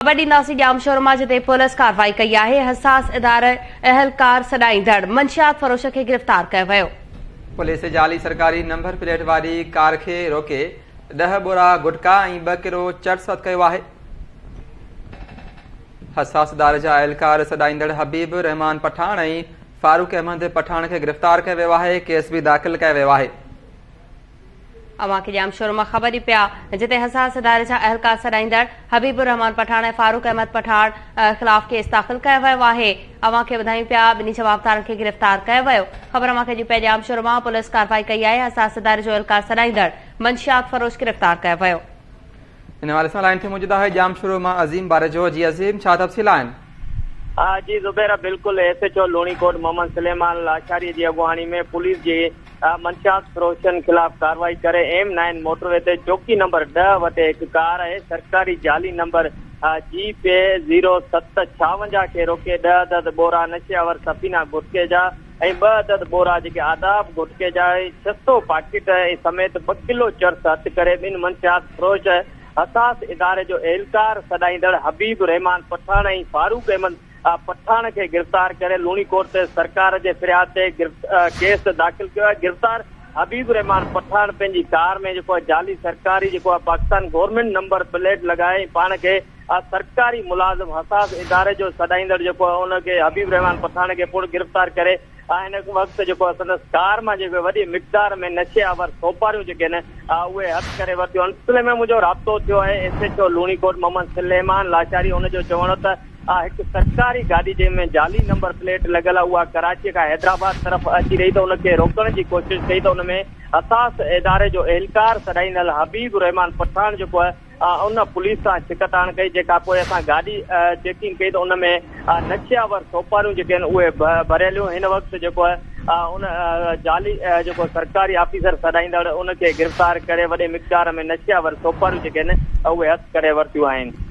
वॾी नासी जाम शोरमा जिते पुलिस कार्रवाई कई आहे। हसास इदारे अहलकार सॾाईंदड़ मंशियात फरोश खे गिरफ़्तार कयो वियो। पुलिस जाली सरकारी नंबर प्लेट वारी कार खे रोके 10 बोरा गुटका ऐं 2 किलो चर्स ज़ब्त कयो आहे। हसास इदारे जा अहलकार सॾाईंदड़ हबीब रहमान पठान ऐं फारूक अहमद पठान खे गिरफ़्तार कयो वियो आहे। केस बि दाख़िल कयो वियो आहे। अवां खे जाम शोरमा ख़बर ई पिया जिते हसास इदारे जा अहलकार सॾाईंदड़ हबीब रहमान पठान ऐं फारूक अहमद पठान ख़िलाफ़ केस दाख़िल कयो वियो आहे। अवां खे ॿुधायूं पिया ॿिन्ही जवाबदारनि खे गिरफ़्तार कयो वियो। ख़बर अवां खे पिया जाम शोरमा पुलिस कार्रवाई कई आहे। हसास इदारे जो अहलकार सॾाईंदड़ मंशियात फरोश गिरफ़्तार कयो वियो। इन हवाले सां लाइन ते मौजूद आहे जाम शोरमा अज़ीम बारेजो। जी अज़ीम, छा तफ़सील आहिनि? जी ज़ुबैर, बिल्कुलु SHO लोणीकोट मोहम्मद सुलेमान लाशारी जी अॻुवाणी में पुलिस जी मंशियात फरोशनि ख़िलाफ़ कार्रवाई करे M9 मोटरवे ते चौकी नंबर 10 वटि हिकु कार आहे सरकारी जाली नंबर GP 0756 खे रोके 10 अदद बोरा नशेआवर सफ़ीना गुटके जा ऐं 2 अदद बोरा जेके आदाब गुटके जा 600 पाकिट समेत 2 किलो चर्स हथ करे ॿिनि मंशियात फरोश हसास इदारे जो अहलकार सॾाईंदड़ हबीब रहमान पठान ऐं फारूक अहमद पठान खे गिरफ़्तार करे लूणीकोट ते सरकार जे फिरियाद ते केस दाख़िल कयो आहे। गिरफ़्तार हबीब रहमान पठान पंहिंजी कार में जेको जाली सरकारी जेको पाकिस्तान गवर्नमेंट नंबर प्लेट लॻाए पाण खे सरकारी मुलाज़िम हसास इदारे जो सॾाईंदड़ जेको उनखे हबीब रहमान पठान खे पुण गिरफ़्तार करे हिन वक़्तु जेको संदसि कार मां जेके वॾी मिक़दार में नशेआवर सोपारियूं जेके आहिनि उहे हथ करे वरितियूं। सिलसिले में मुंहिंजो राब्तो थियो आहे SHO लोणीकोट मोहम्मद सुलेमान लाशारी। हुनजो चवणु त हिकु सरकारी गाॾी जंहिंमें जाली नंबर प्लेट लॻल आहे उहा कराची खां हैदराबाद तरफ़ अची रही त उनखे रोकण जी कोशिशि कई त उनमें हसास इदारे जो अहलकार सॾाईंदड़ हबीब रहमान पठान जेको आहे उन पुलिस सां छिकताण कई, जेका पोइ असां गाॾी चेकिंग कई त उनमें नशेआवर सोपारियूं जेके आहिनि उहे भरियलियूं। हिन वक़्तु जेको आहे उन जाली जेको सरकारी ऑफिसर सॾाईंदड़ उनखे गिरफ़्तार करे वॾे मिक़दार में नशेआवर सोपारियूं जेके आहिनि उहे हथ करे वरितियूं आहिनि।